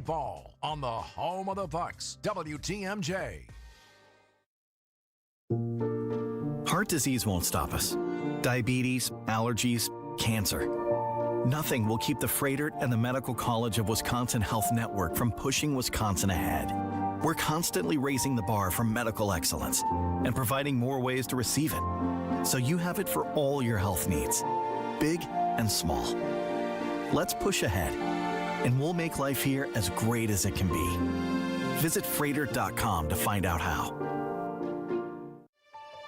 Ball on the home of the Bucks, WTMJ. Heart disease won't stop us. Diabetes, allergies, cancer. Nothing will keep the Freighter and the Medical College of Wisconsin Health Network from pushing Wisconsin ahead. We're constantly raising the bar for medical excellence and providing more ways to receive it, so you have it for all your health needs, big and small. Let's push ahead, and we'll make life here as great as it can be. Visit Freighter.com to find out how.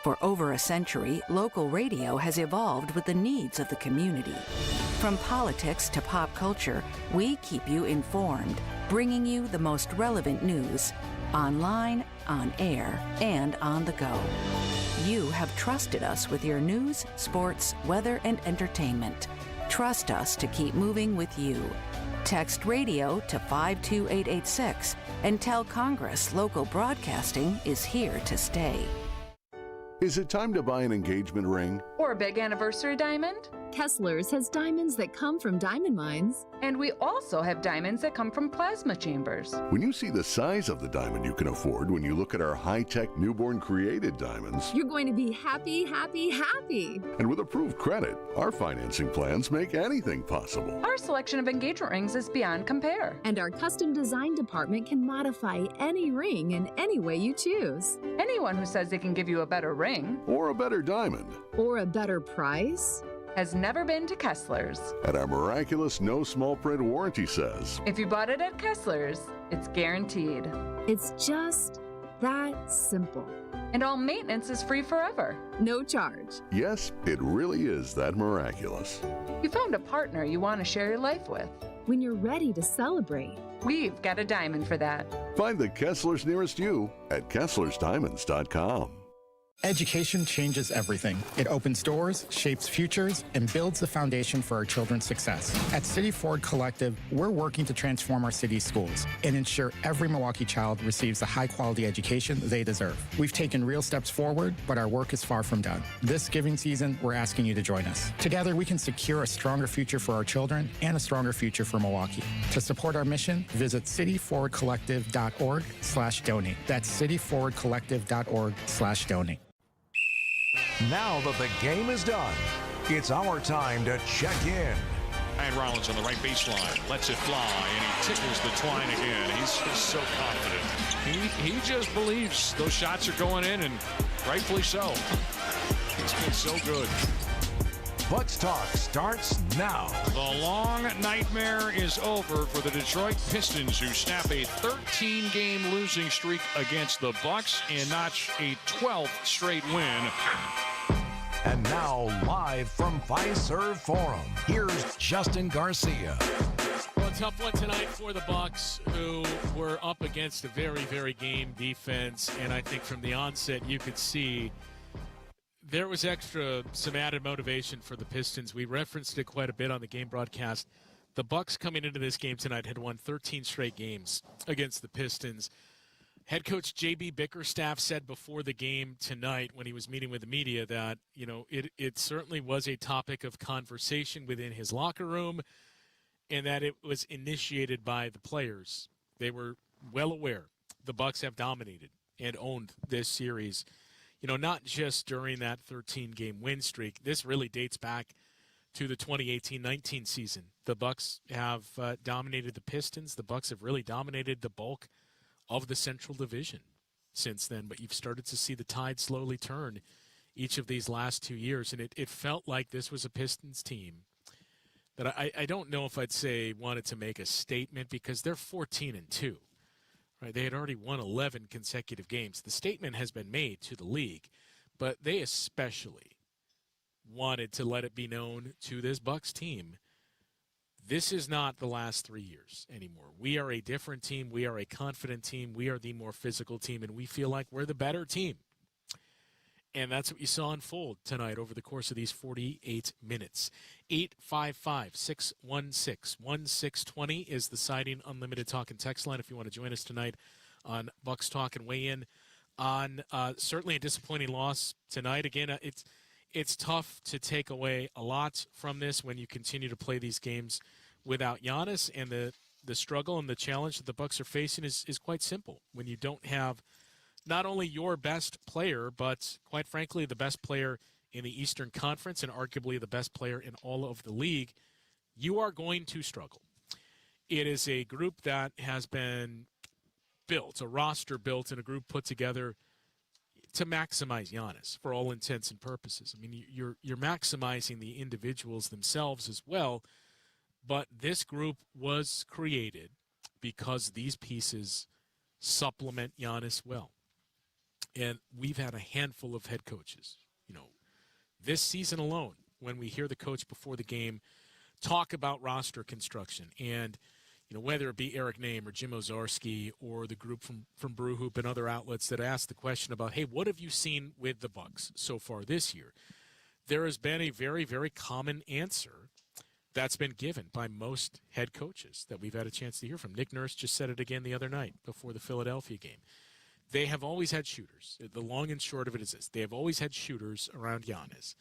For over a century, local radio has evolved with the needs of the community. From politics to pop culture, we keep you informed, bringing you the most relevant news, online, on air, and on the go. You have trusted us with your news, sports, weather, and entertainment. Trust us to keep moving with you. Text radio to 52886 and tell Congress local broadcasting is here to stay. Is it time to buy an engagement ring? Or a big anniversary diamond? Kessler's has diamonds that come from diamond mines. And we also have diamonds that come from plasma chambers. When you see the size of the diamond you can afford when you look at our high-tech newborn created diamonds, you're going to be happy, happy, happy. And with approved credit, our financing plans make anything possible. Our selection of engagement rings is beyond compare. And our custom design department can modify any ring in any way you choose. Anyone who says they can give you a better ring, or a better diamond, or a better price, has never been to Kessler's. And our miraculous no small print warranty says, if you bought it at Kessler's, it's guaranteed. It's just that simple. And all maintenance is free forever. No charge. Yes, it really is that miraculous. You found a partner you want to share your life with. When you're ready to celebrate, we've got a diamond for that. Find the Kessler's nearest you at KesslersDiamonds.com. Education changes everything. It opens doors, shapes futures, and builds the foundation for our children's success. At City Forward Collective, we're working to transform our city's schools and ensure every Milwaukee child receives the high-quality education they deserve. We've taken real steps forward, but our work is far from done. This giving season, we're asking you to join us. Together, we can secure a stronger future for our children and a stronger future for Milwaukee. To support our mission, visit cityforwardcollective.org/donate. That's cityforwardcollective.org/donate. Now that the game is done, it's our time to check in. And Rollins on the right baseline lets it fly, and he tickles the twine again. He's so confident. He just believes those shots are going in, and rightfully so. It's been so good. Bucks Talk starts now. The long nightmare is over for the Detroit Pistons, who snap a 13-game losing streak against the Bucks and notch a 12th straight win. And now, live from Fiserv Forum, here's Justin Garcia. Well, a tough one tonight for the Bucks, who were up against a very, very game defense. And I think from the onset, you could see there was some added motivation for the Pistons. We referenced it quite a bit on the game broadcast. The Bucks coming into this game tonight had won 13 straight games against the Pistons. Head coach J.B. Bickerstaff said before the game tonight when he was meeting with the media that, it certainly was a topic of conversation within his locker room and that it was initiated by the players. They were well aware the Bucks have dominated and owned this series. Not just during that 13-game win streak. This really dates back to the 2018-19 season. The Bucks have dominated the Pistons. The Bucks have really dominated the bulk of the Central Division since then. But you've started to see the tide slowly turn each of these last 2 years, and it felt like this was a Pistons team that I don't know if I'd say wanted to make a statement because they're 14-2. Right, they had already won 11 consecutive games. The statement has been made to the league, but they especially wanted to let it be known to this Bucks team, this is not the last 3 years anymore. We are a different team. We are a confident team. We are the more physical team, and we feel like we're the better team. And that's what you saw unfold tonight over the course of these 48 minutes. 855-616-1620 is the Siding Unlimited Talk and Text line if you want to join us tonight on Bucks Talk and weigh in on certainly a disappointing loss tonight. Again, it's tough to take away a lot from this when you continue to play these games without Giannis, and the the struggle and the challenge that the Bucs are facing is quite simple. When you don't have not only your best player, but quite frankly, the best player in the Eastern Conference and arguably the best player in all of the league, you are going to struggle. It is a group that has been built, a roster built, and a group put together to maximize Giannis for all intents and purposes. I mean, you're maximizing the individuals themselves as well, but this group was created because these pieces supplement Giannis well. And we've had a handful of head coaches, this season alone, when we hear the coach before the game talk about roster construction and, whether it be Eric Name or Jim Ozarski or the group from Brew Hoop and other outlets that ask the question about, hey, what have you seen with the Bucs so far this year? There has been a very, very common answer that's been given by most head coaches that we've had a chance to hear from. Nick Nurse just said it again the other night before the Philadelphia game. They have always had shooters. The long and short of it is this. They have always had shooters around Giannis,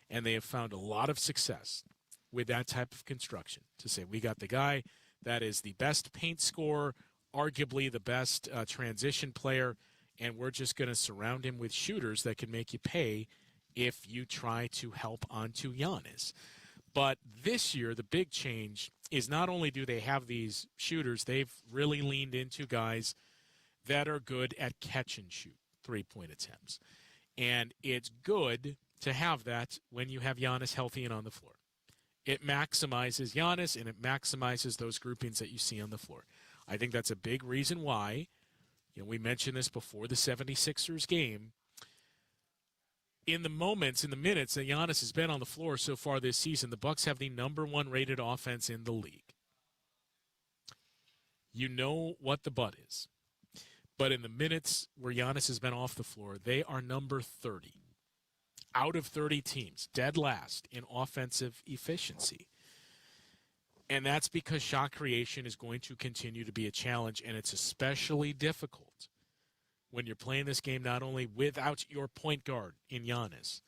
and they have found a lot of success with that type of construction to say, we got the guy that is the best paint scorer, arguably the best transition player, and we're just going to surround him with shooters that can make you pay if you try to help onto Giannis. But this year, the big change is not only do they have these shooters, they've really leaned into guys that are good at catch and shoot three-point attempts. And it's good to have that when you have Giannis healthy and on the floor. It maximizes Giannis, and it maximizes those groupings that you see on the floor. I think that's a big reason why, we mentioned this before the 76ers game, in the minutes that Giannis has been on the floor so far this season, the Bucs have the number 1 rated offense in the league. You know what the but is. But in the minutes where Giannis has been off the floor, they are number 30. Out of 30 teams, dead last in offensive efficiency. And that's because shot creation is going to continue to be a challenge, and it's especially difficult when you're playing this game not only without your point guard in Giannis,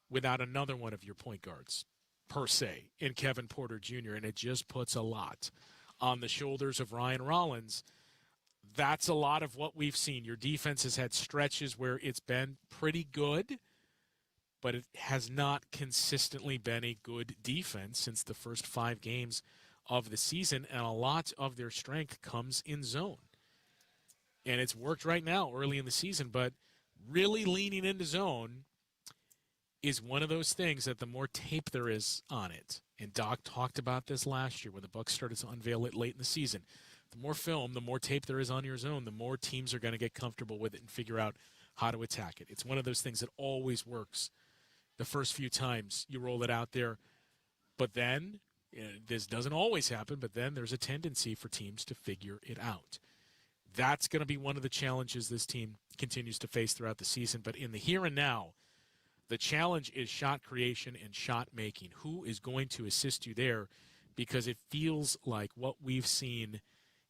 without another one of your point guards, per se, in Kevin Porter Jr., and it just puts a lot on the shoulders of Ryan Rollins. That's a lot of what we've seen. Your defense has had stretches where it's been pretty good, but it has not consistently been a good defense since the first 5 games of the season, and a lot of their strength comes in zone. And it's worked right now early in the season, but really leaning into zone is one of those things that the more tape there is on it, and Doc talked about this last year when the Bucs started to unveil it late in the season, the more film, the more tape there is on your zone, the more teams are going to get comfortable with it and figure out how to attack it. It's one of those things that always works the first few times you roll it out there. But then, this doesn't always happen, but then there's a tendency for teams to figure it out. That's going to be one of the challenges this team continues to face throughout the season. But in the here and now, the challenge is shot creation and shot making. Who is going to assist you there? Because it feels like what we've seen,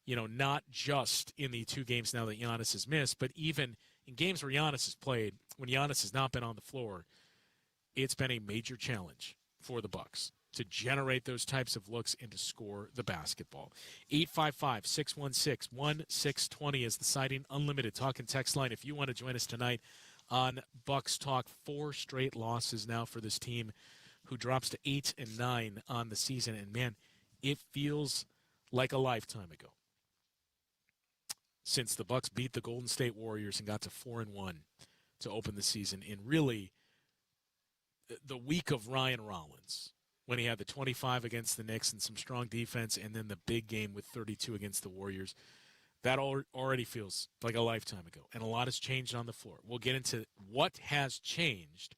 not just in the 2 games now that Giannis has missed, but even in games where Giannis has played, when Giannis has not been on the floor, it's been a major challenge for the Bucs to generate those types of looks and to score the basketball. 855-616-1620 is the Siding Unlimited talk and text line. If you want to join us tonight on Bucs Talk, 4 straight losses now for this team who drops to 8-9 on the season. And, man, it feels like a lifetime ago since the Bucs beat the Golden State Warriors and got to 4-1 to open the season in really the week of Ryan Rollins, when he had the 25 against the Knicks and some strong defense, and then the big game with 32 against the Warriors. That already feels like a lifetime ago, and a lot has changed on the floor. We'll get into what has changed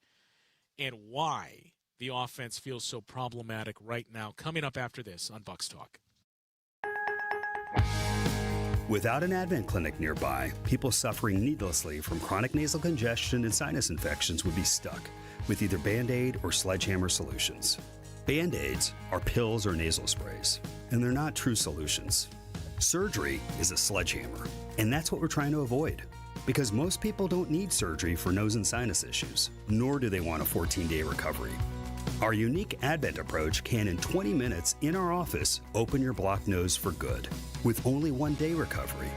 and why the offense feels so problematic right now, coming up after this on Bucs Talk. Without an Advent clinic nearby, people suffering needlessly from chronic nasal congestion and sinus infections would be stuck with either Band-Aid or Sledgehammer solutions. Band-Aids are pills or nasal sprays, and they're not true solutions. Surgery is a sledgehammer, and that's what we're trying to avoid. Because most people don't need surgery for nose and sinus issues, nor do they want a 14-day recovery. Our unique Advent approach can, in 20 minutes in our office, open your blocked nose for good, with only 1 day recovery.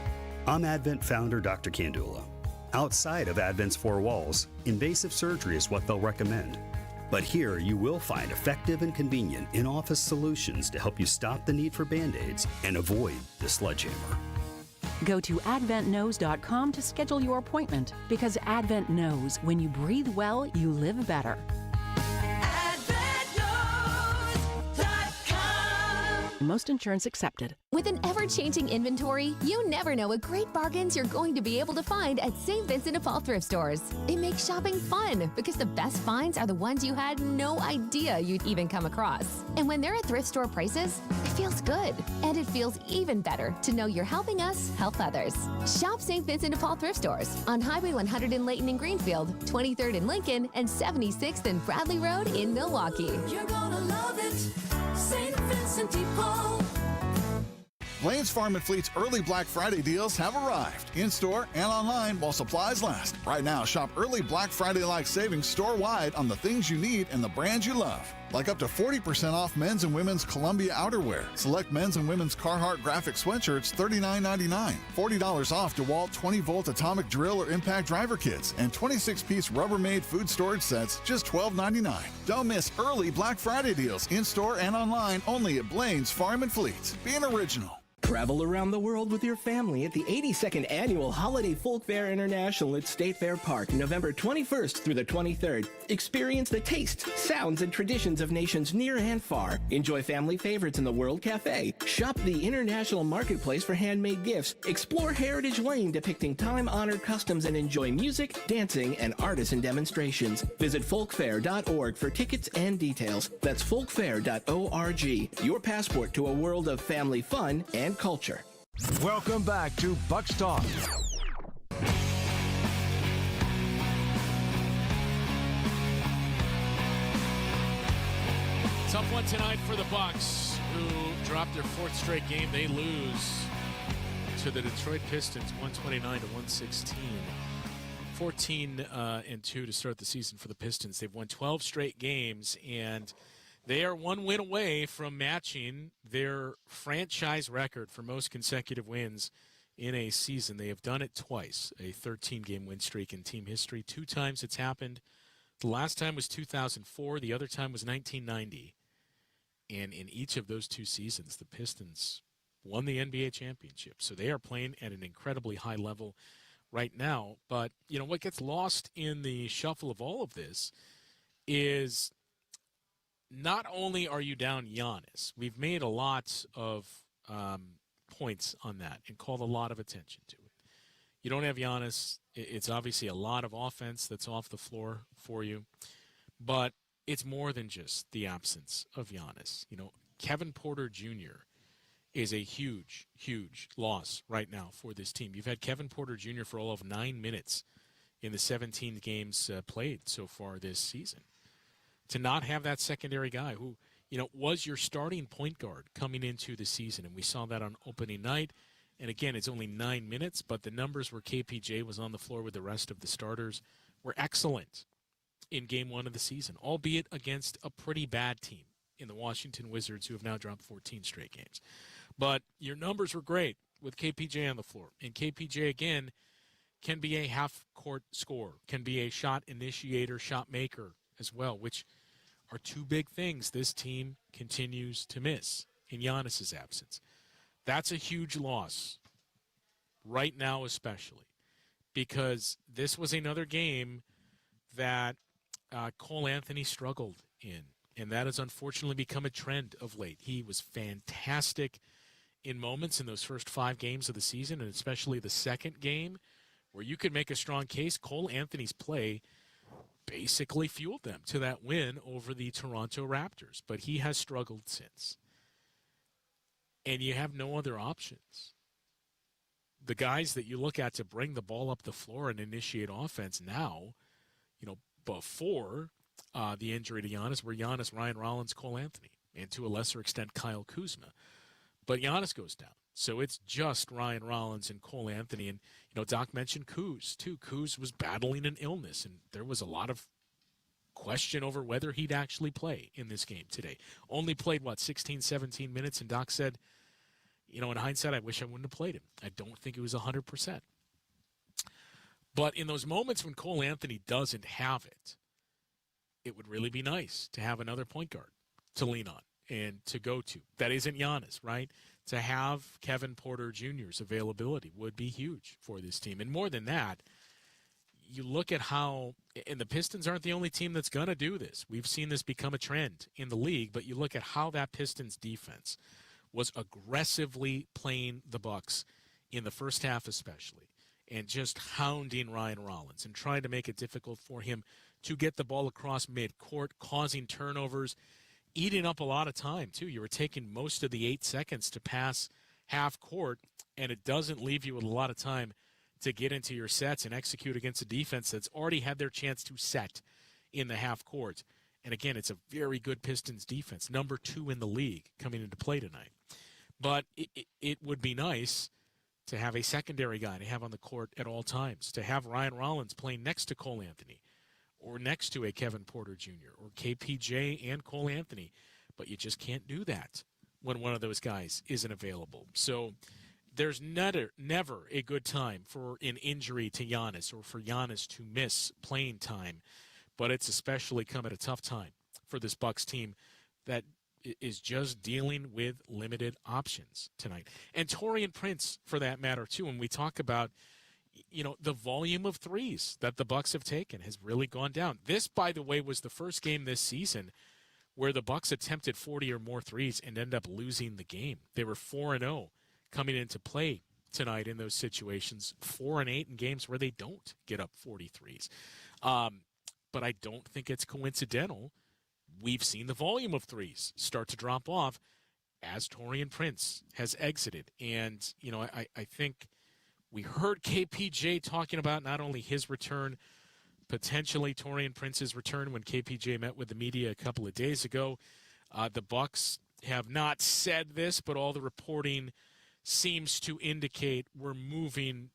I'm Advent founder Dr. Kandula. Outside of Advent's four walls, invasive surgery is what they'll recommend. But here you will find effective and convenient in-office solutions to help you stop the need for Band-Aids and avoid the sledgehammer. Go to adventknows.com to schedule your appointment, because Advent knows when you breathe well, you live better. Most insurance accepted. With an ever-changing inventory, you never know what great bargains you're going to be able to find at St. Vincent de Paul thrift stores. It makes shopping fun because the best finds are the ones you had no idea you'd even come across. And when they're at thrift store prices, it feels good. And it feels even better to know you're helping us help others. Shop St. Vincent de Paul thrift stores on Highway 100 in Layton and Greenfield, 23rd in Lincoln, and 76th and Bradley Road in Milwaukee. You're gonna love it, St. Vincent de Paul. Blaine's Farm and Fleet's early Black Friday deals have arrived, in-store and online while supplies last. Right now, shop early Black Friday-like savings store-wide on the things you need and the brands you love. Like up to 40% off men's and women's Columbia outerwear. Select men's and women's Carhartt graphic sweatshirts, $39.99. $40 off DeWalt 20-volt atomic drill or impact driver kits. And 26-piece Rubbermaid food storage sets, just $12.99. Don't miss early Black Friday deals in-store and online only at Blaine's Farm and Fleet. Be an original. Travel around the world with your family at the 82nd Annual Holiday Folk Fair International at State Fair Park, November 21st through the 23rd. Experience the tastes, sounds, and traditions of nations near and far. Enjoy family favorites in the World Cafe. Shop the International Marketplace for handmade gifts. Explore Heritage Lane depicting time-honored customs and enjoy music, dancing, and artisan demonstrations. Visit folkfair.org for tickets and details. That's folkfair.org. Your passport to a world of family fun and culture. Welcome back to Bucks Talk. Tough one tonight for the Bucks, who dropped their fourth straight game. They lose to the Detroit Pistons, 129 to 116. 14-2 to start the season for the Pistons. They've won 12 straight games, and they are one win away from matching their franchise record for most consecutive wins in a season. They have done it twice, a 13-game win streak in team history. 2 times it's happened. The last time was 2004. The other time was 1990. And in each of those 2 seasons, the Pistons won the NBA championship. So they are playing at an incredibly high level right now. But, you know, what gets lost in the shuffle of all of this is not only are you down Giannis, we've made a lot of points on that and called a lot of attention to it. You don't have Giannis. It's obviously a lot of offense that's off the floor for you. But it's more than just the absence of Giannis. You know, Kevin Porter Jr. is a huge, huge loss right now for this team. You've had Kevin Porter Jr. for all of 9 minutes in the 17 games played so far this season. To not have that secondary guy who, you know, was your starting point guard coming into the season, and we saw that on opening night. And again, it's only 9 minutes, but the numbers where KPJ was on the floor with the rest of the starters were excellent in game 1 of the season, albeit against a pretty bad team in the Washington Wizards, who have now dropped 14 straight games. But your numbers were great with KPJ on the floor. And KPJ, again, can be a half-court scorer, can be a shot initiator, shot maker as well, which are 2 big things this team continues to miss in Giannis's absence. That's a huge loss right now, especially because this was another game that Cole Anthony struggled in, and that has unfortunately become a trend of late. He was fantastic in moments in those first 5 games of the season, and especially the second game, where you could make a strong case. Cole Anthony's play basically fueled them to that win over the Toronto Raptors, but he has struggled since. And you have no other options. The guys that you look at to bring the ball up the floor and initiate offense now, you know, before the injury to Giannis were Giannis, Ryan Rollins, Cole Anthony, and to a lesser extent Kyle Kuzma. But Giannis goes down. So it's just Ryan Rollins and Cole Anthony. And, you know, Doc mentioned Kuz, too. Kuz was battling an illness, and there was a lot of question over whether he'd actually play in this game today. Only played, 16, 17 minutes, and Doc said, in hindsight, I wish I wouldn't have played him. I don't think it was 100%. But in those moments when Cole Anthony doesn't have it, it would really be nice to have another point guard to lean on and to go to. That isn't Giannis, right? To have Kevin Porter Jr.'s availability would be huge for this team. And more than that, you look at how, and the Pistons aren't the only team that's going to do this. We've seen this become a trend in the league, but you look at how that Pistons defense was aggressively playing the Bucks in the first half especially, and just hounding Ryan Rollins and trying to make it difficult for him to get the ball across midcourt, causing turnovers, eating up a lot of time, too. You were taking most of the 8 seconds to pass half court, and it doesn't leave you with a lot of time to get into your sets and execute against a defense that's already had their chance to set in the half court. And again, it's a very good Pistons defense, number 2 in the league coming into play tonight. But it would be nice to have a secondary guy to have on the court at all times, to have Ryan Rollins playing next to Cole Anthony or next to a Kevin Porter Jr. or KPJ and Cole Anthony. But you just can't do that when one of those guys isn't available. So there's never a good time for an injury to Giannis or for Giannis to miss playing time. But it's especially come at a tough time for this Bucks team that is just dealing with limited options tonight. And Taurean Prince, for that matter, too, when we talk about, the volume of threes that the Bucks have taken has really gone down. This, by the way, was the first game this season where the Bucks attempted 40 or more threes and ended up losing the game. They were 4-0 coming into play tonight in those situations, 4-8 in games where they don't get up 43s. But I don't think it's coincidental. We've seen the volume of threes start to drop off as Taurean Prince has exited. And, I think we heard KPJ talking about not only his return, potentially Taurean Prince's return when KPJ met with the media a couple of days ago. The Bucks have not said this, but all the reporting seems to indicate we're moving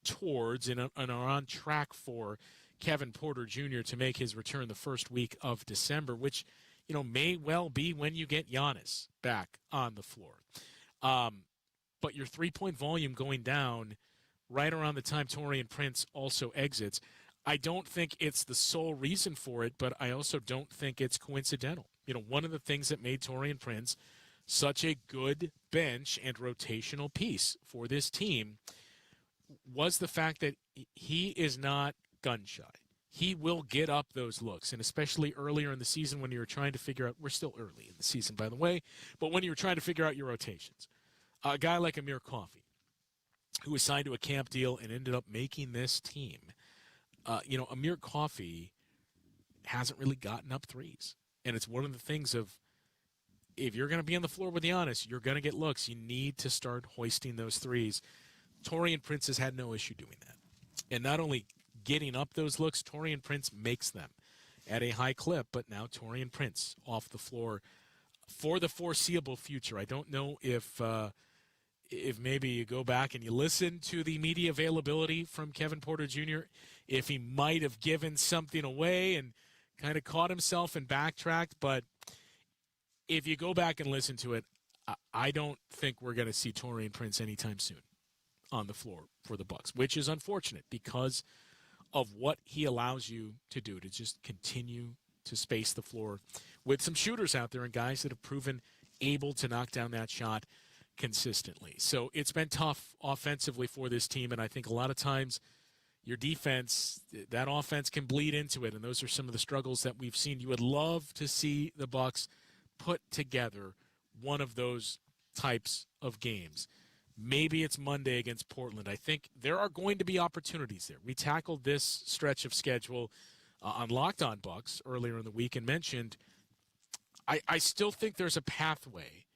towards and are on track for Kevin Porter Jr. to make his return the first week of December, which, may well be when you get Giannis back on the floor. But your three-point volume going down right around the time Taurean Prince also exits, I don't think it's the sole reason for it, but I also don't think it's coincidental. One of the things that made Taurean Prince such a good bench and rotational piece for this team was the fact that he is not gun-shy. He will get up those looks, and especially earlier in the season when you were trying to figure out – we're still early in the season, by the way – but when you were trying to figure out your rotations. A guy like Amir Coffey, who was signed to a camp deal and ended up making this team, Amir Coffey hasn't really gotten up threes. And it's one of the things of if you're going to be on the floor with Giannis, you're going to get looks. You need to start hoisting those threes. Taurean Prince has had no issue doing that. And not only getting up those looks, Taurean Prince makes them at a high clip, but now Taurean Prince off the floor for the foreseeable future. I don't know if maybe you go back and you listen to the media availability from Kevin Porter Jr., if he might have given something away and kind of caught himself and backtracked. But if you go back and listen to it, I don't think we're going to see Taurean Prince anytime soon on the floor for the Bucks, which is unfortunate because of what he allows you to do, to just continue to space the floor with some shooters out there and guys that have proven able to knock down that shot consistently. So it's been tough offensively for this team, and I think a lot of times your defense, that offense can bleed into it, and those are some of the struggles that we've seen. You would love to see the Bucks put together one of those types of games. Maybe it's Monday against Portland. I think there are going to be opportunities there. We tackled this stretch of schedule on Locked On Bucks earlier in the week and mentioned I still think there's a pathway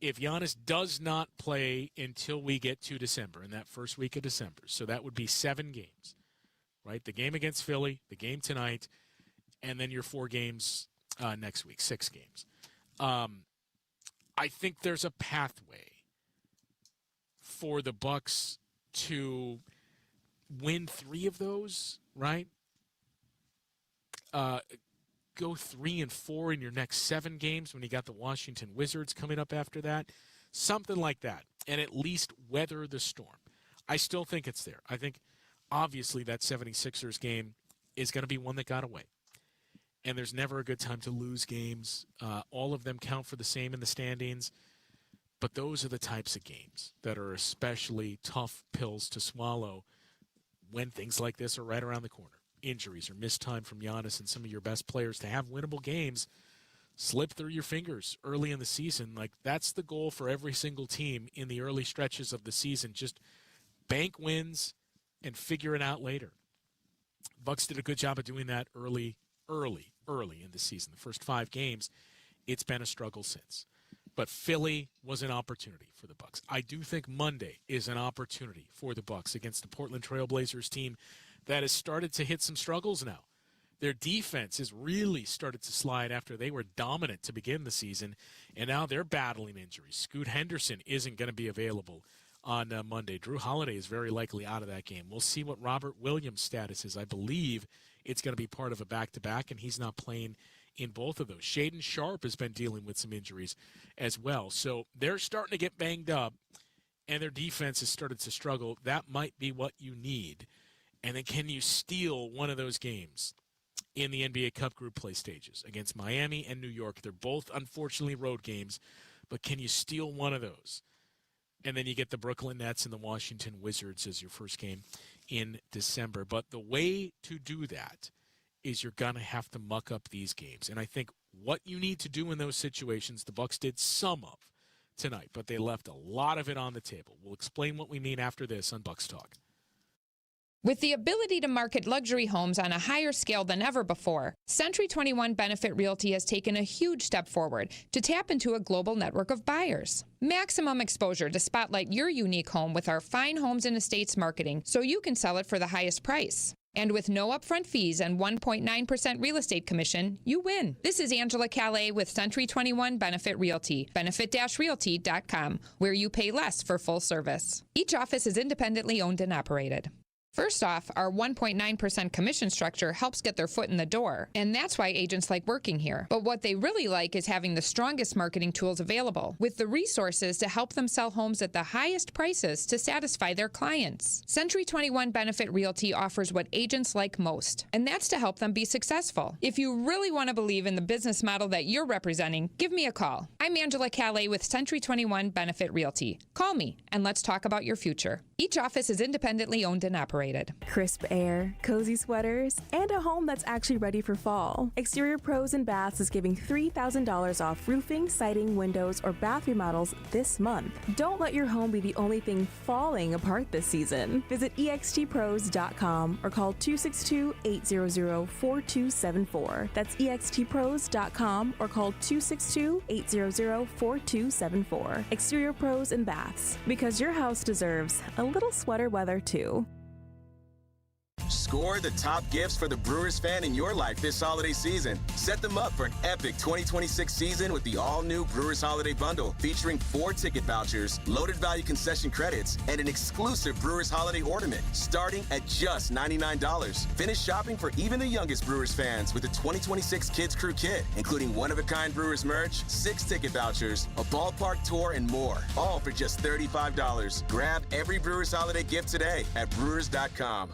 if Giannis does not play until we get to December, in that first week of December. So that would be 7 games, right? The game against Philly, the game tonight, and then your 4 games next week, 6 games. I think there's a pathway for the Bucks to win 3 of those, right? go 3-4 in your next 7 games when you got the Washington Wizards coming up after that. Something like that, and at least weather the storm. I still think it's there. I think, obviously, that 76ers game is going to be one that got away. And there's never a good time to lose games. All of them count for the same in the standings. But those are the types of games that are especially tough pills to swallow when things like this are right around the corner. Injuries or missed time from Giannis and some of your best players to have winnable games slip through your fingers early in the season. Like, that's the goal for every single team in the early stretches of the season. Just bank wins and figure it out later. Bucks did a good job of doing that early in the season. The first 5 games, it's been a struggle since. But Philly was an opportunity for the Bucks. I do think Monday is an opportunity for the Bucks against the Portland Trail Blazers team that has started to hit some struggles now. Their defense has really started to slide after they were dominant to begin the season, and now they're battling injuries. Scoot Henderson isn't going to be available on Monday. Drew Holiday is very likely out of that game. We'll see what Robert Williams' status is. I believe it's going to be part of a back-to-back, and he's not playing in both of those. Shaedon Sharpe has been dealing with some injuries as well. So they're starting to get banged up, and their defense has started to struggle. That might be what you need. And then can you steal one of those games in the NBA Cup group play stages against Miami and New York? They're both, unfortunately, road games, but can you steal one of those? And then you get the Brooklyn Nets and the Washington Wizards as your first game in December. But the way to do that is you're going to have to muck up these games. And I think what you need to do in those situations, the Bucks did some of tonight, but they left a lot of it on the table. We'll explain what we mean after this on Bucks Talk. With the ability to market luxury homes on a higher scale than ever before, Century 21 Benefit Realty has taken a huge step forward to tap into a global network of buyers. Maximum exposure to spotlight your unique home with our fine homes and estates marketing so you can sell it for the highest price. And with no upfront fees and 1.9% real estate commission, you win. This is Angela Calais with Century 21 Benefit Realty, benefit-realty.com, where you pay less for full service. Each office is independently owned and operated. First off, our 1.9% commission structure helps get their foot in the door, and that's why agents like working here. But what they really like is having the strongest marketing tools available, with the resources to help them sell homes at the highest prices to satisfy their clients. Century 21 Benefit Realty offers what agents like most, and that's to help them be successful. If you really want to believe in the business model that you're representing, give me a call. I'm Angela Calais with Century 21 Benefit Realty. Call me, and let's talk about your future. Each office is independently owned and operated. Crisp air, cozy sweaters, and a home that's actually ready for fall. Exterior Pros and Baths is giving $3,000 off roofing, siding, windows, or bath remodels this month. Don't let your home be the only thing falling apart this season. Visit extpros.com or call 262-800-4274. That's extpros.com or call 262-800-4274. Exterior Pros and Baths, because your house deserves a little sweater weather too. Score the top gifts for the Brewers fan in your life this holiday season. Set them up for an epic 2026 season with the all-new Brewers Holiday Bundle, featuring 4 ticket vouchers, loaded value concession credits, and an exclusive Brewers Holiday ornament, starting at just $99. Finish shopping for even the youngest Brewers fans with the 2026 Kids Crew Kit, including one-of-a-kind Brewers merch, 6 ticket vouchers, a ballpark tour, and more, all for just $35. Grab every Brewers Holiday gift today at Brewers.com.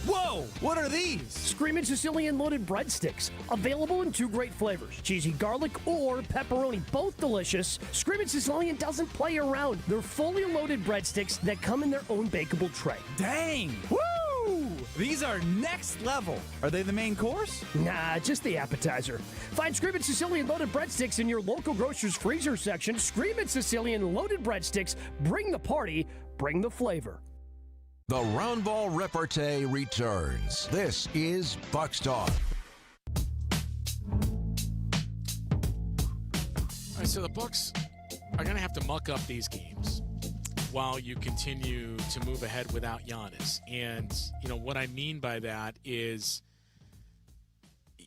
Whoa! What are these? Screamin' Sicilian loaded breadsticks. Available in 2 great flavors, cheesy garlic or pepperoni. Both delicious. Screamin' Sicilian doesn't play around. They're fully loaded breadsticks that come in their own bakeable tray. Dang! Woo! These are next level. Are they the main course? Nah, just the appetizer. Find Screamin' Sicilian loaded breadsticks in your local grocer's freezer section. Screamin' Sicilian loaded breadsticks. Bring the party, bring the flavor. The Roundball Repartee returns. This is Bucks Talk. All right, so the Bucks are going to have to muck up these games while you continue to move ahead without Giannis. And, you know, what I mean by that is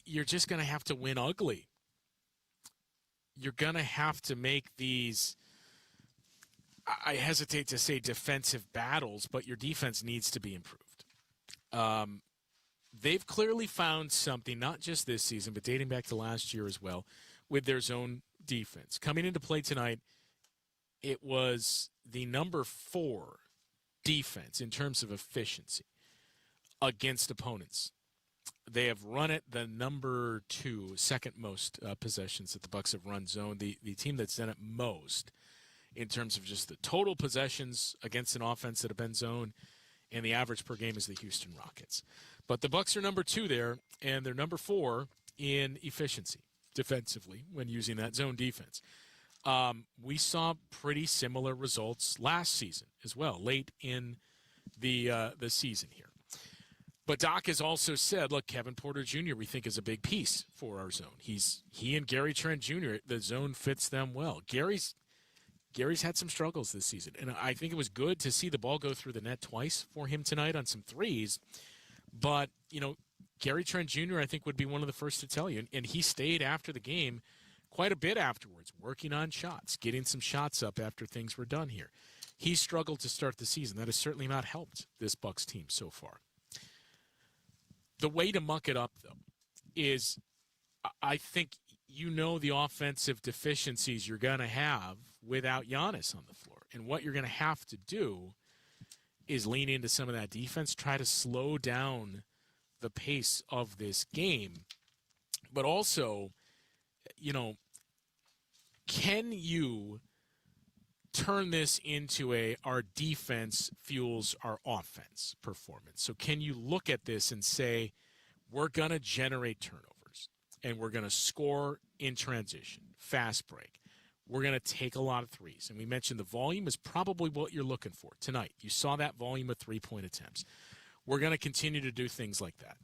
you're just going to have to win ugly. You're going to have to make these, I hesitate to say defensive battles, but your defense needs to be improved. they've clearly found something, not just this season, but dating back to last year as well, with their zone defense. Coming into play tonight, it was the number 4 defense in terms of efficiency against opponents. They have run it the number 2, second most possessions that the Bucs have run zone. The team that's done it most in terms of just the total possessions against an offense that have been zone, and the average per game is the Houston Rockets. But the Bucs are number 2 there, and they're number 4 in efficiency defensively when using that zone defense. We saw pretty similar results last season as well, late in the season here. But Doc has also said, look, Kevin Porter Jr. we think is a big piece for our zone. He and Gary Trent Jr., the zone fits them well. Gary's had some struggles this season, and I think it was good to see the ball go through the net twice for him tonight on some threes. But, Gary Trent Jr., I think, would be one of the first to tell you, and he stayed after the game quite a bit afterwards, working on shots, getting some shots up after things were done here. He struggled to start the season. That has certainly not helped this Bucs team so far. The way to muck it up, though, is I think the offensive deficiencies you're going to have without Giannis on the floor. And what you're going to have to do is lean into some of that defense, try to slow down the pace of this game. But also, can you turn this into our defense fuels our offense performance? So can you look at this and say, we're going to generate turnovers and we're going to score in transition, fast break. We're going to take a lot of threes. And we mentioned the volume is probably what you're looking for tonight. You saw that volume of three-point attempts. We're going to continue to do things like that.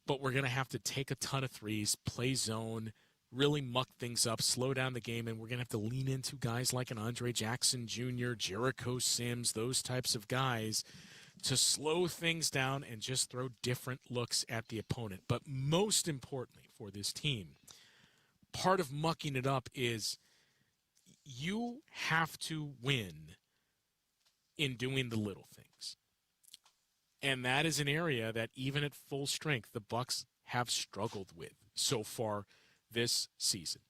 But we're going to have to take a ton of threes, play zone, really muck things up, slow down the game, and we're going to have to lean into guys like an Andre Jackson Jr., Jericho Sims, those types of guys to slow things down and just throw different looks at the opponent. But most importantly for this team, part of mucking it up is you have to win in doing the little things. And that is an area that even at full strength, the Bucs have struggled with so far this season.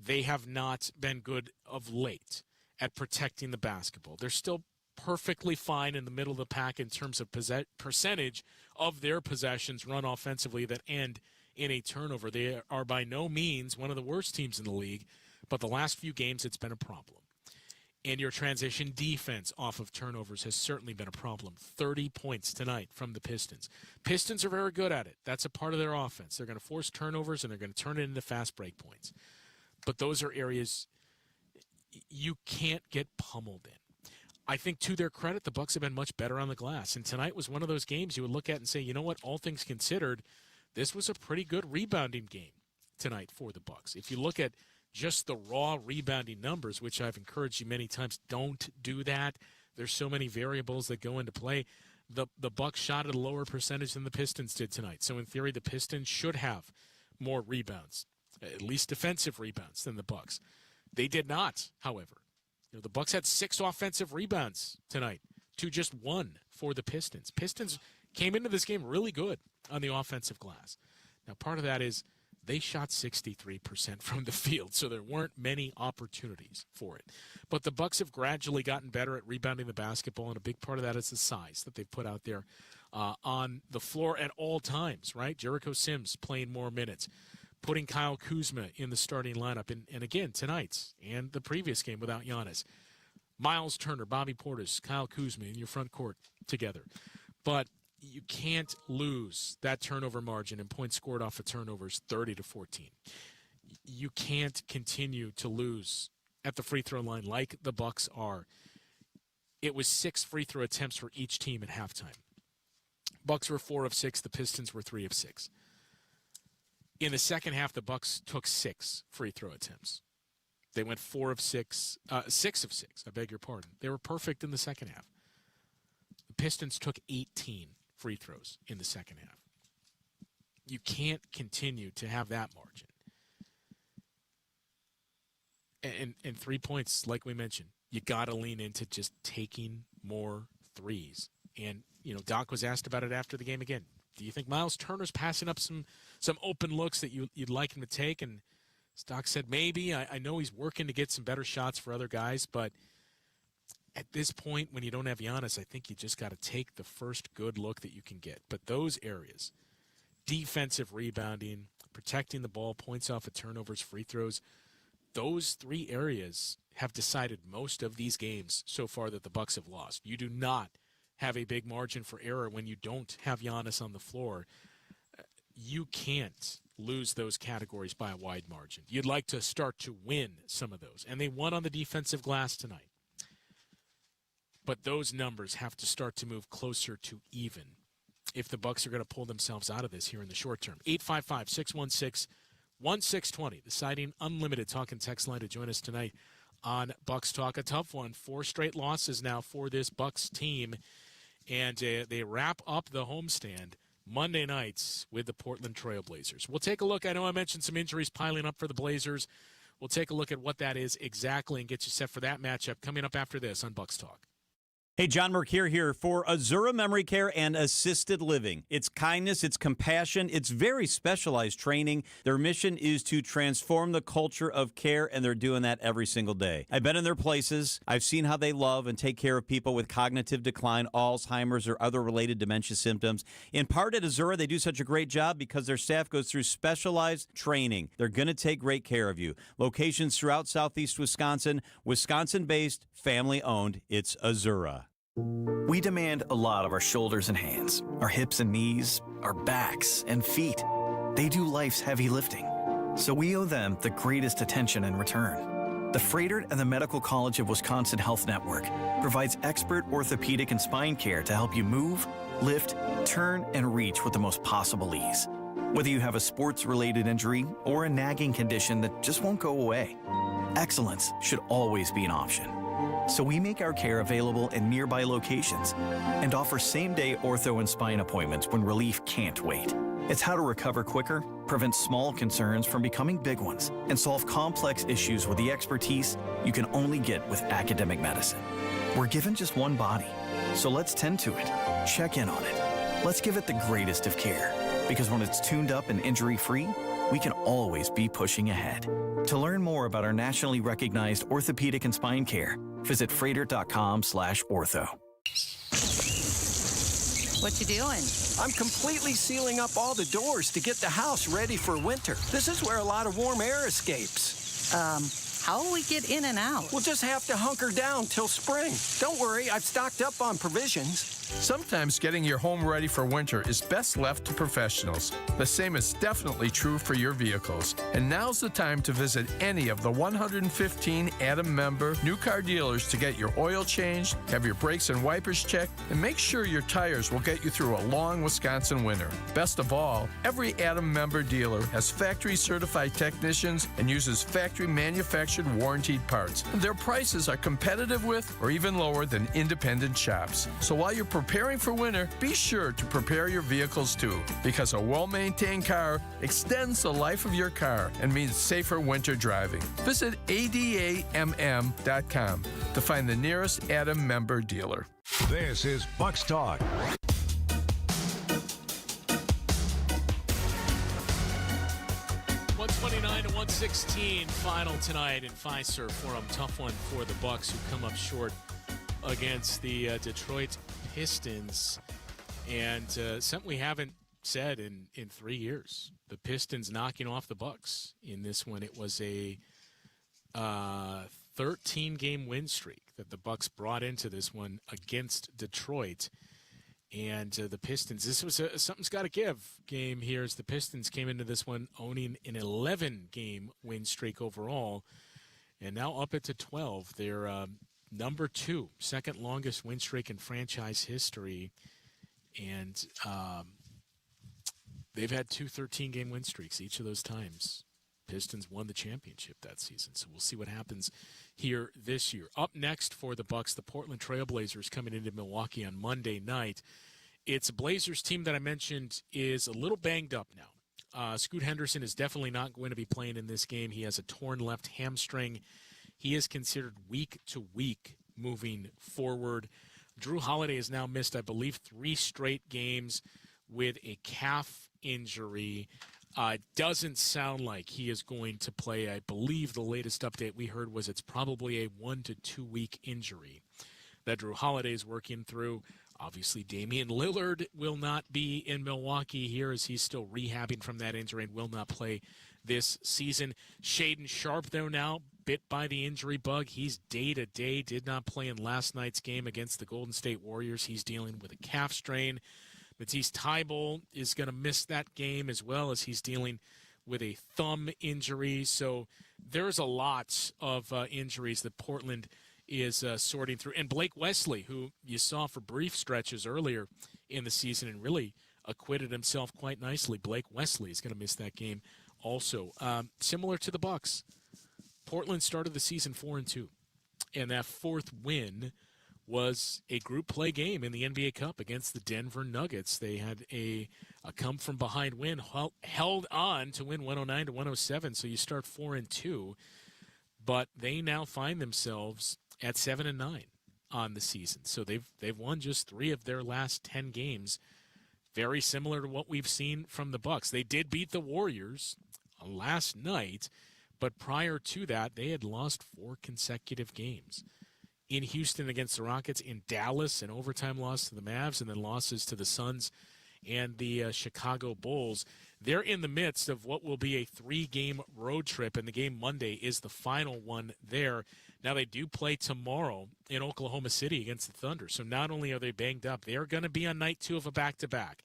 They have not been good of late at protecting the basketball. They're still perfectly fine in the middle of the pack in terms of percentage of their possessions run offensively that end in a turnover. They are by no means one of the worst teams in the league, but the last few games it's been a problem. And your transition defense off of turnovers has certainly been a problem. 30 points tonight from the Pistons. Pistons are very good at it. That's a part of their offense. They're going to force turnovers, and they're going to turn it into fast break points. But those are areas you can't get pummeled in. I think to their credit, the Bucs have been much better on the glass. And tonight was one of those games you would look at and say, you know what, all things considered, this was a pretty good rebounding game tonight for the Bucs. If you look at just the raw rebounding numbers, which I've encouraged you many times, don't do that. There's so many variables that go into play. The Bucs shot at a lower percentage than the Pistons did tonight. So in theory, the Pistons should have more rebounds, at least defensive rebounds, than the Bucs. They did not, however. The Bucs had 6 offensive rebounds tonight to just 1 for the Pistons. Pistons came into this game really good on the offensive glass. Now, part of that is they shot 63% from the field, so there weren't many opportunities for it. But the Bucs have gradually gotten better at rebounding the basketball, and a big part of that is the size that they've put out there on the floor at all times, right? Jericho Sims playing more minutes, putting Kyle Kuzma in the starting lineup, and again, tonight's and the previous game without Giannis. Miles Turner, Bobby Portis, Kyle Kuzma in your front court together. But you can't lose that turnover margin and points scored off of turnovers 30-14. You can't continue to lose at the free throw line like the Bucs are. It was 6 free throw attempts for each team at halftime. Bucs were 4 of 6. The Pistons were 3 of 6. In the second half, the Bucs took 6 free throw attempts. They went 4 of 6, 6 of 6. I beg your pardon. They were perfect in the second half. The Pistons took 18 free throws in the second half. You can't continue to have that margin. And 3 points, like we mentioned, you got to lean into just taking more threes. And, Doc was asked about it after the game again. Do you think Miles Turner's passing up some open looks that you'd like him to take? And Stock said maybe. I know he's working to get some better shots for other guys, but at this point, when you don't have Giannis, I think you just got to take the first good look that you can get. But those areas, defensive rebounding, protecting the ball, points off of turnovers, free throws, those three areas have decided most of these games so far that the Bucks have lost. You do not have a big margin for error when you don't have Giannis on the floor. You can't lose those categories by a wide margin. You'd like to start to win some of those. And they won on the defensive glass tonight. But those numbers have to start to move closer to even if the Bucks are going to pull themselves out of this here in the short term. 855-616-1620, the Siding Unlimited talk and text line to join us tonight on Bucks Talk. A tough one. 4 straight losses now for this Bucks team. And they wrap up the homestand Monday nights with the Portland Trail Blazers. We'll take a look. I know I mentioned some injuries piling up for the Blazers. We'll take a look at what that is exactly and get you set for that matchup coming up after this on Bucks Talk. Hey, John Mercure here for Azura Memory Care and Assisted Living. It's kindness, it's compassion, it's very specialized training. Their mission is to transform the culture of care, and they're doing that every single day. I've been in their places. I've seen how they love and take care of people with cognitive decline, Alzheimer's, or other related dementia symptoms. In part at Azura, they do such a great job because their staff goes through specialized training. They're going to take great care of you. Locations throughout southeast Wisconsin, Wisconsin-based, family-owned. It's Azura. We demand a lot of our shoulders and hands, our hips and knees, our backs and feet. They do life's heavy lifting, so we owe them the greatest attention in return. The Freighter and the Medical College of Wisconsin Health Network provides expert orthopedic and spine care to help you move, lift, turn, and reach with the most possible ease. Whether you have a sports-related injury or a nagging condition that just won't go away, excellence should always be an option. So we make our care available in nearby locations and offer same-day ortho and spine appointments when relief can't wait. It's how to recover quicker, prevent small concerns from becoming big ones, and solve complex issues with the expertise you can only get with academic medicine. We're given just one body, so let's tend to it, check in on it. Let's give it the greatest of care, because when it's tuned up and injury-free, we can always be pushing ahead. To learn more about our nationally recognized orthopedic and spine care, visit freighter.com/ortho. What you doing? I'm completely sealing up all the doors to get the house ready for winter. This is where a lot of warm air escapes. How will we get in and out? We'll just have to hunker down till spring. Don't worry, I've stocked up on provisions. Sometimes getting your home ready for winter is best left to professionals. The same is definitely true for your vehicles. And now's the time to visit any of the 115 Adam member new car dealers to get your oil changed, have your brakes and wipers checked, and make sure your tires will get you through a long Wisconsin winter. Best of all, every Adam member dealer has factory certified technicians and uses factory manufactured warranted parts. And their prices are competitive with or even lower than independent shops. So while you're preparing for winter, be sure to prepare your vehicles too, because a well-maintained car extends the life of your car and means safer winter driving. Visit ADAMM.com to find the nearest Adam member dealer. This is Bucks Talk. .129 to 116 final tonight in Fiserv Forum. Tough one for the Bucks, who come up short against the Detroit Pistons, and something we haven't said in 3 years. The Pistons knocking off the Bucks in this one. It was a 13-game win streak that the Bucks brought into this one against Detroit. And the Pistons, this was a something's got to give game here, as the Pistons came into this one owning an 11-game win streak overall, and now up it to 12. They're number 2, second longest win streak in franchise history, and they've had 2 13-game win streaks each of those times. Pistons won the championship that season, so we'll see what happens here this year. Up next for the Bucks, the Portland Trail Blazers coming into Milwaukee on Monday night. It's a Blazers team that I mentioned is a little banged up now. Scoot Henderson is definitely not going to be playing in this game. He has a torn left hamstring. He is considered week to week moving forward. Drew Holiday has now missed, I believe, 3 straight games with a calf injury. Doesn't sound like he is going to play. I believe the latest update we heard was it's probably a 1 to 2 week injury that Drew Holiday is working through. Obviously, Damian Lillard will not be in Milwaukee here as he's still rehabbing from that injury and will not play this season. Shaedon Sharpe, though, now bit by the injury bug. He's day-to-day, did not play in last night's game against the Golden State Warriors. He's dealing with a calf strain. Matisse Thybulle is going to miss that game as well as he's dealing with a thumb injury. So there's a lot of injuries that Portland is sorting through. And Blake Wesley, who you saw for brief stretches earlier in the season and really acquitted himself quite nicely. Blake Wesley is going to miss that game also. Similar to the Bucks, Portland started the season 4-2, and that fourth win was a group play game in the NBA Cup against the Denver Nuggets. They had a come-from-behind win, held on to win 109-107, so you start 4-2. But they now find themselves at 7-9 on the season. So they've won just 3 of their last 10 games, very similar to what we've seen from the Bucks. They did beat the Warriors last night, but prior to that, they had lost 4 consecutive games. In Houston against the Rockets, in Dallas, an overtime loss to the Mavs, and then losses to the Suns and the Chicago Bulls. They're in the midst of what will be a 3-game road trip, and the game Monday is the final one there. Now, they do play tomorrow in Oklahoma City against the Thunder, so not only are they banged up, they are going to be on night 2 of a back-to-back.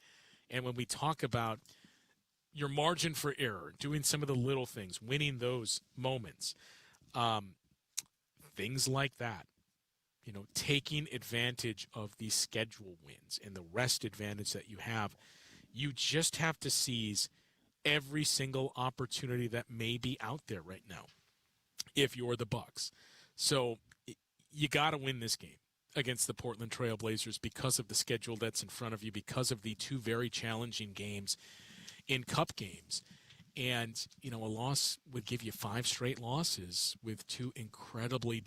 And when we talk about your margin for error, doing some of the little things, winning those moments, things like that, taking advantage of these schedule wins and the rest advantage that you have, you just have to seize every single opportunity that may be out there right now if you're the Bucks. So you got to win this game against the Portland Trail Blazers because of the schedule that's in front of you, because of the 2 very challenging games in cup games. And, a loss would give you 5 straight losses with 2 incredibly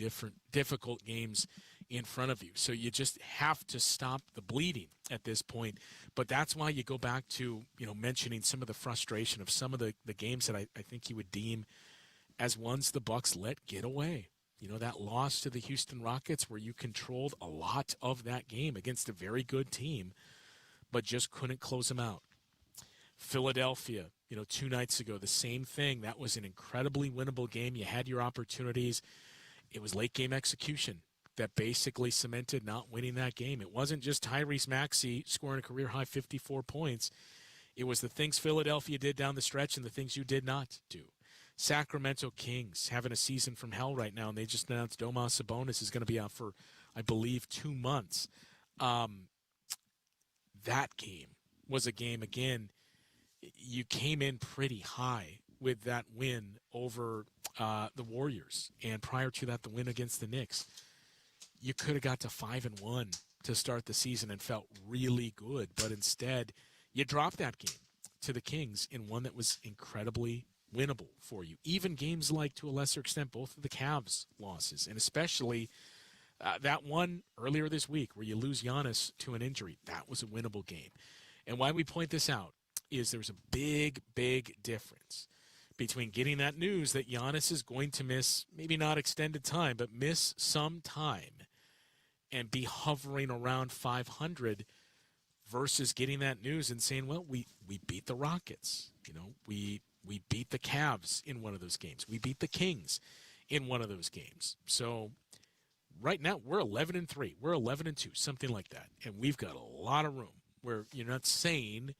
difficult games in front of you. So you just have to stop the bleeding at this point. But that's why you go back to, mentioning some of the frustration of some of the games that I think you would deem as ones the Bucks let get away. That loss to the Houston Rockets where you controlled a lot of that game against a very good team, but just couldn't close them out. Philadelphia, 2 nights ago, the same thing. That was an incredibly winnable game. You had your opportunities. It was late game execution that basically cemented not winning that game. It wasn't just Tyrese Maxey scoring a career-high 54 points. It was the things Philadelphia did down the stretch and the things you did not do. Sacramento Kings having a season from hell right now, and they just announced Domas Sabonis is going to be out for, I believe, 2 months. That game was a game, again, you came in pretty high with that win over the Warriors, and prior to that, the win against the Knicks. You could have got to 5-1 to start the season and felt really good, but instead, you dropped that game to the Kings in one that was incredibly winnable for you. Even games like, to a lesser extent, both of the Cavs losses, and especially that one earlier this week where you lose Giannis to an injury, that was a winnable game. And why we point this out is there's a big, big difference between getting that news that Giannis is going to miss, maybe not extended time, but miss some time and be hovering around 500 versus getting that news and saying, well, we beat the Rockets. We beat the Cavs in one of those games. We beat the Kings in one of those games. So right now we're 11-3. We're 11-2, something like that. And we've got a lot of room where you're not saying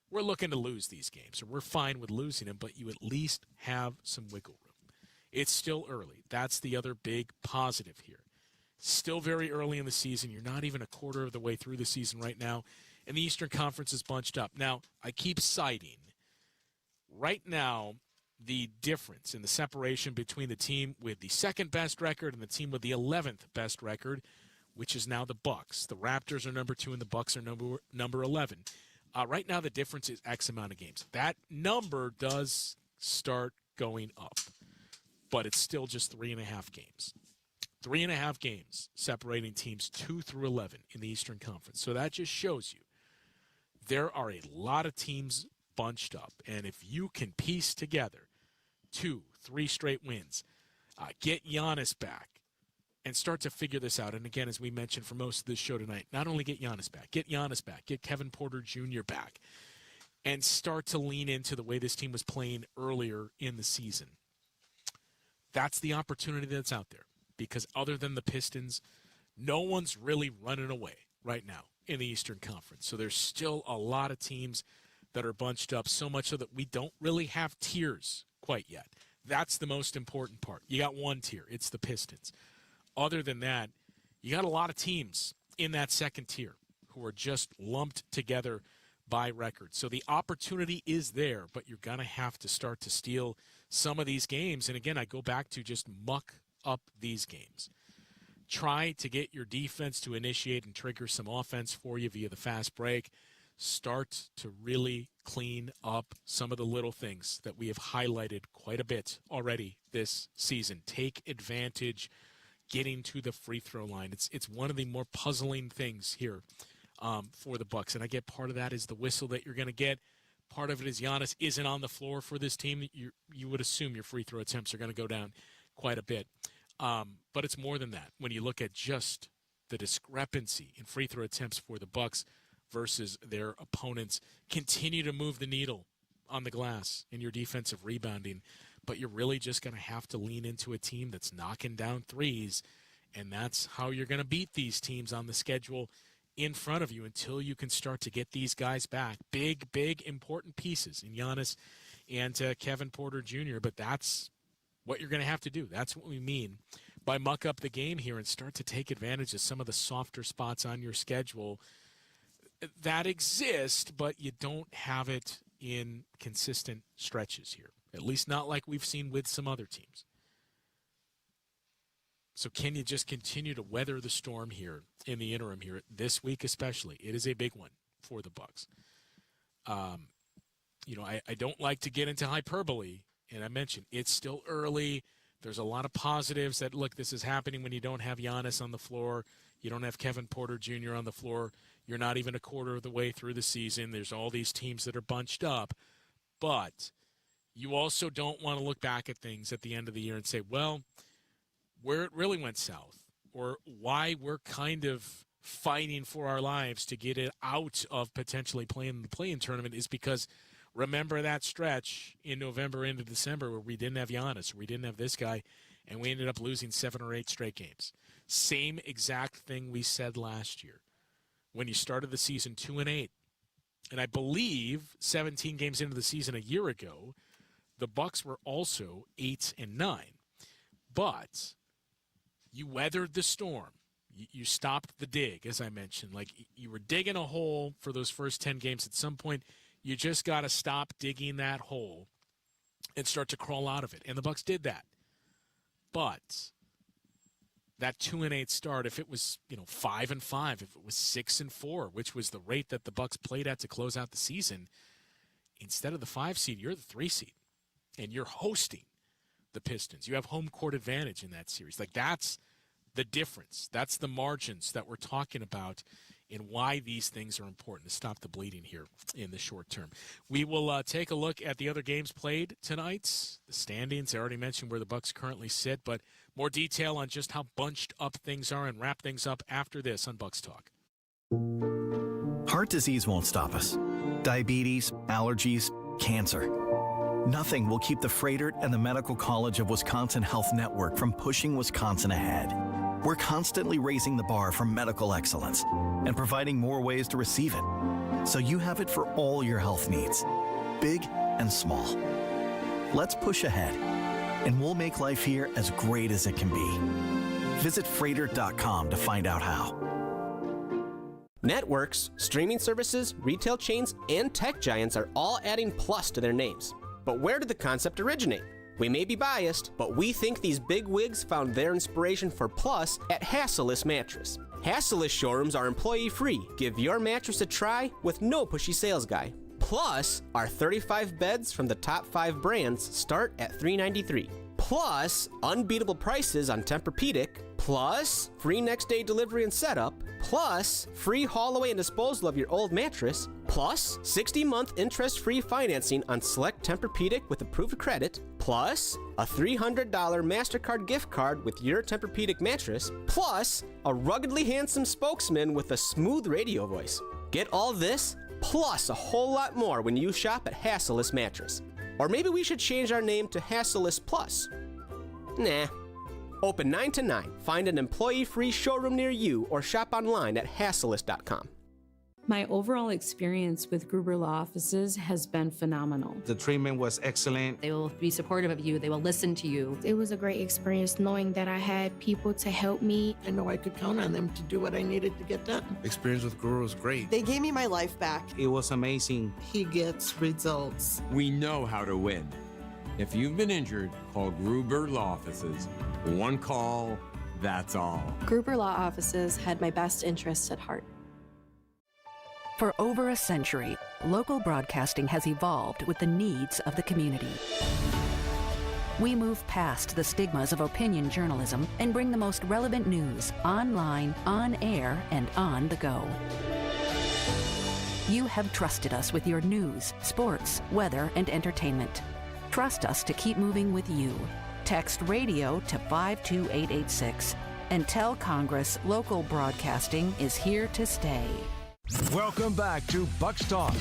we're looking to lose these games or we're fine with losing them, but you at least have some wiggle room. It's still early. That's the other big positive here. Still very early in the season. You're not even a quarter of the way through the season right now, and the Eastern Conference is bunched up. Now, I keep citing right now the difference in the separation between the team with the second best record and the team with the 11th best record, which is now the Bucks. The Raptors are number 2 and the Bucks are number 11. Right now the difference is X amount of games. That number does start going up, but it's still just 3.5 games. 3.5 games separating teams 2 through 11 in the Eastern Conference. So that just shows you there are a lot of teams bunched up. And if you can piece together 2-3 straight wins, get Giannis back, and start to figure this out. And again, as we mentioned for most of this show tonight, not only get Giannis back, get Kevin Porter Jr. back, and start to lean into the way this team was playing earlier in the season. That's the opportunity that's out there. Because other than the Pistons, no one's really running away right now in the Eastern Conference. So there's still a lot of teams that are bunched up, so much so that we don't really have tiers quite yet. That's the most important part. You got one tier. It's the Pistons. Other than that, you got a lot of teams in that second tier who are just lumped together by record. So the opportunity is there, but you're going to have to start to steal some of these games. And again, I go back to just muck up these games. Try to get your defense to initiate and trigger some offense for you via the fast break. Start to really clean up some of the little things that we have highlighted quite a bit already this season. Take advantage getting to the free throw line. It's one of the more puzzling things here for the Bucks. And I get part of that is the whistle that you're going to get. Part of it is Giannis isn't on the floor for this team. You would assume your free throw attempts are going to go down quite a bit. But it's more than that. When you look at just the discrepancy in free throw attempts for the Bucks versus their opponents, continue to move the needle on the glass in your defensive rebounding. But you're really just going to have to lean into a team that's knocking down threes, and that's how you're going to beat these teams on the schedule in front of you until you can start to get these guys back. Big, big, important pieces in Giannis and Kevin Porter Jr., but that's what you're going to have to do. That's what we mean by muck up the game here and start to take advantage of some of the softer spots on your schedule that exist, but you don't have it in consistent stretches here. At least not like we've seen with some other teams. So can you just continue to weather the storm here in the interim here, this week especially? It is a big one for the Bucks. I don't like to get into hyperbole, and I mentioned it's still early. There's a lot of positives that, look, this is happening when you don't have Giannis on the floor. You don't have Kevin Porter Jr. on the floor. You're not even a quarter of the way through the season. There's all these teams that are bunched up. But you also don't want to look back at things at the end of the year and say, well, where it really went south, or why we're kind of fighting for our lives to get it out of potentially playing the play-in tournament is because remember that stretch in November into December where we didn't have Giannis, we didn't have this guy, and we ended up losing 7 or 8 straight games. Same exact thing we said last year when you started the season 2-8. And I believe 17 games into the season a year ago, the Bucks were also 8-9, but you weathered the storm. You stopped the dig, as I mentioned. Like, you were digging a hole for those first 10 games. At some point, you just got to stop digging that hole and start to crawl out of it. And the Bucks did that. But that 2-8 start, if it was 5-5, if it was 6-4, which was the rate that the Bucks played at to close out the season, instead of the 5 seed, you're the 3 seed. And you're hosting the Pistons. You have home court advantage in that series. Like, that's the difference. That's the margins that we're talking about and why these things are important to stop the bleeding here in the short term. We will take a look at the other games played tonight. The standings, I already mentioned where the Bucks currently sit, but more detail on just how bunched up things are and wrap things up after this on Bucks Talk. Heart disease won't stop us. Diabetes, allergies, cancer. Nothing will keep the Freighter and the Medical College of Wisconsin Health Network from pushing Wisconsin ahead. We're constantly raising the bar for medical excellence and providing more ways to receive it, so you have it for all your health needs, big and small. Let's push ahead, and we'll make life here as great as it can be. Visit Freighter.com to find out how. Networks, streaming services, retail chains, and tech giants are all adding plus to their names. But where did the concept originate? We may be biased, but we think these big wigs found their inspiration for plus at Hasseless Mattress. Hasseless showrooms are employee-free. Give your mattress a try with no pushy sales guy. Plus, our 35 beds from the top 5 brands start at $393. Plus, unbeatable prices on Tempur-Pedic. Plus, free next-day delivery and setup. Plus, free haul away and disposal of your old mattress. plus 60-month interest-free financing on select Tempur-Pedic with approved credit, plus a $300 MasterCard gift card with your Tempur-Pedic mattress, plus a ruggedly handsome spokesman with a smooth radio voice. Get all this, plus a whole lot more when you shop at Hassellus Mattress. Or maybe we should change our name to Hassellus Plus. Nah. Open 9 to 9. Find an employee-free showroom near you or shop online at hassellus.com. My overall experience with Gruber Law Offices has been phenomenal. The treatment was excellent. They will be supportive of you. They will listen to you. It was a great experience knowing that I had people to help me. I know I could count on them to do what I needed to get done. Experience with Gruber was great. They gave me my life back. It was amazing. He gets results. We know how to win. If you've been injured, call Gruber Law Offices. One call, that's all. Gruber Law Offices had my best interests at heart. For over a century, local broadcasting has evolved with the needs of the community. We move past the stigmas of opinion journalism and bring the most relevant news online, on air, and on the go. You have trusted us with your news, sports, weather, and entertainment. Trust us to keep moving with you. Text radio to 52886 and tell Congress local broadcasting is here to stay. Welcome back to Bucks Talk.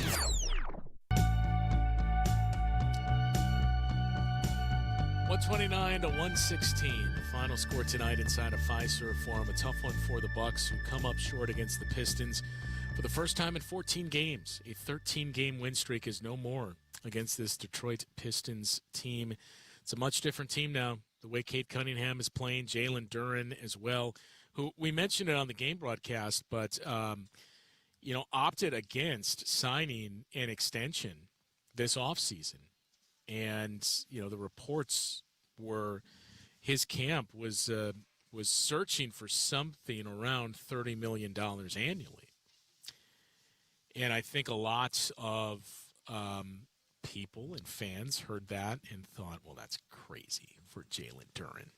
129 to 116, the final score tonight inside of Fiserv Forum. A tough one for the Bucks, who come up short against the Pistons for the first time in 14 games. A 13-game win streak is no more against this Detroit Pistons team. It's a much different team now. The way Cade Cunningham is playing, Jalen Duren as well, who we mentioned it on the game broadcast, but opted against signing an extension this offseason. And, the reports were his camp was searching for something around $30 million annually. And I think a lot of people and fans heard that and thought, well, that's crazy for Jalen Duren.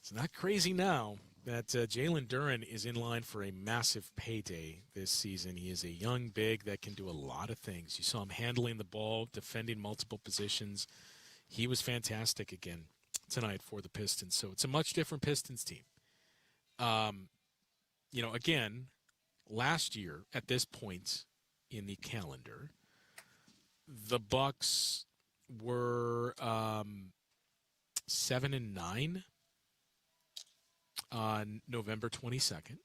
It's not crazy now that Jalen Duren is in line for a massive payday this season. He is a young big that can do a lot of things. You saw him handling the ball, defending multiple positions. He was fantastic again tonight for the Pistons. So it's a much different Pistons team. Again, last year at this point in the calendar, the Bucks were 7-9 on November 22nd.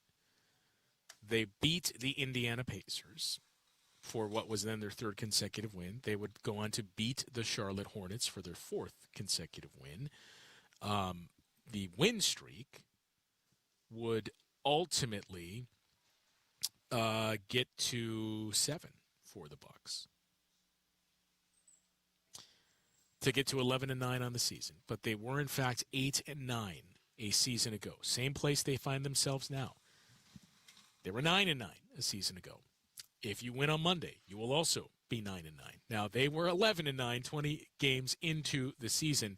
They beat the Indiana Pacers for what was then their third consecutive win. They would go on to beat the Charlotte Hornets for their fourth consecutive win. The win streak would ultimately get to 7 for the Bucks, to get to 11-9 on the season. But they were in fact 8-9 a season ago. Same place they find themselves now. They were 9-9 a season ago. If you win on Monday, you will also be 9-9. Now they were 11-9, 20 games into the season.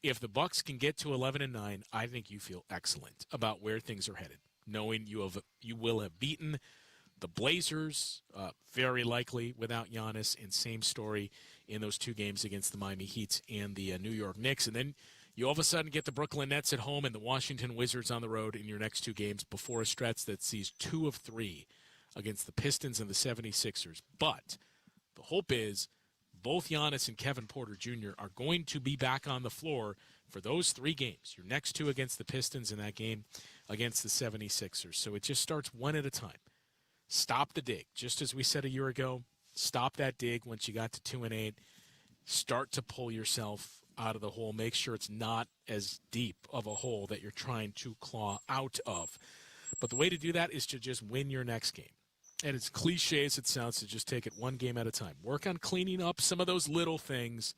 If the Bucks can get to 11-9, I think you feel excellent about where things are headed, knowing you will have beaten the Blazers, very likely without Giannis, and same story in those two games against the Miami Heat and the New York Knicks. And then you all of a sudden get the Brooklyn Nets at home and the Washington Wizards on the road in your next two games before a stretch that sees 2 of 3 against the Pistons and the 76ers. But the hope is both Giannis and Kevin Porter Jr. are going to be back on the floor for those 3 games, your next 2 against the Pistons and that game against the 76ers. So it just starts one at a time. Stop the dig. Just as we said a year ago, stop that dig once you got to 2-8. Start to pull yourself out of the hole. Make sure it's not as deep of a hole that you're trying to claw out of. But the way to do that is to just win your next game. And as cliche as it sounds, to just take it one game at a time. Work on cleaning up some of those little things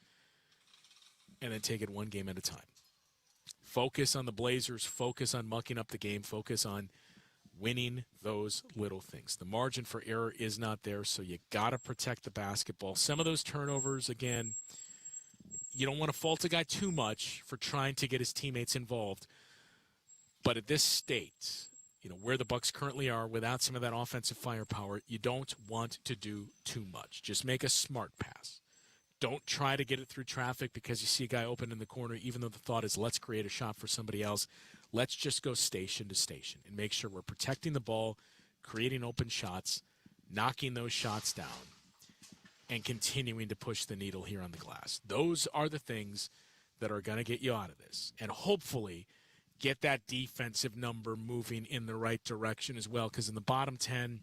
and then take it one game at a time. Focus on the Blazers. Focus on mucking up the game. Focus on winning those little things. The margin for error is not there, so you got to protect the basketball. Some of those turnovers, again, you don't want to fault a guy too much for trying to get his teammates involved. But at this state, where the Bucks currently are without some of that offensive firepower, you don't want to do too much. Just make a smart pass. Don't try to get it through traffic because you see a guy open in the corner, even though the thought is let's create a shot for somebody else. Let's just go station to station and make sure we're protecting the ball, creating open shots, knocking those shots down, and continuing to push the needle here on the glass. Those are the things that are going to get you out of this. And hopefully get that defensive number moving in the right direction as well, because in the bottom 10,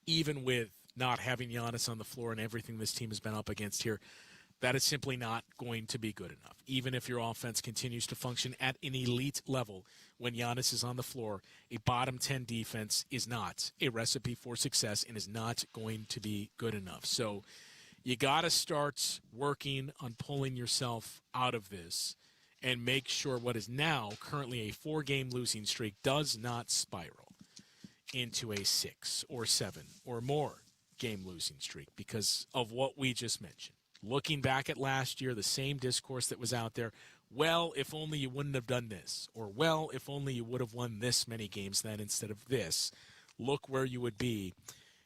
even with not having Giannis on the floor and everything this team has been up against here, that is simply not going to be good enough. Even if your offense continues to function at an elite level, when Giannis is on the floor, a bottom 10 defense is not a recipe for success and is not going to be good enough. So you got to start working on pulling yourself out of this and make sure what is now currently a 4-game losing streak does not spiral into a 6 or 7 or more game losing streak because of what we just mentioned. Looking back at last year, the same discourse that was out there, well, if only you wouldn't have done this, or well, if only you would have won this many games then instead of this, look where you would be.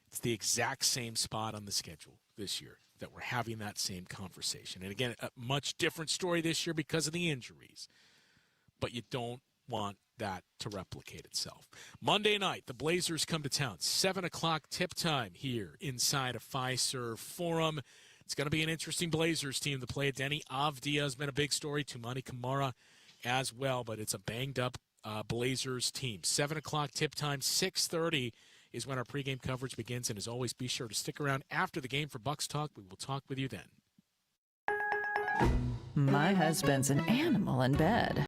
It's the exact same spot on the schedule this year that we're having that same conversation. And again, a much different story this year because of the injuries, but you don't want that to replicate itself. Monday night, the Blazers come to town. 7 o'clock tip time here inside of Fiserv Forum. It's going to be an interesting Blazers team to play at Denny. Avdia has been a big story. Tumani Kamara as well, but it's a banged-up Blazers team. 7 o'clock tip time, 6:30 is when our pregame coverage begins. And as always, be sure to stick around after the game for Bucks Talk. We will talk with you then. My husband's an animal in bed.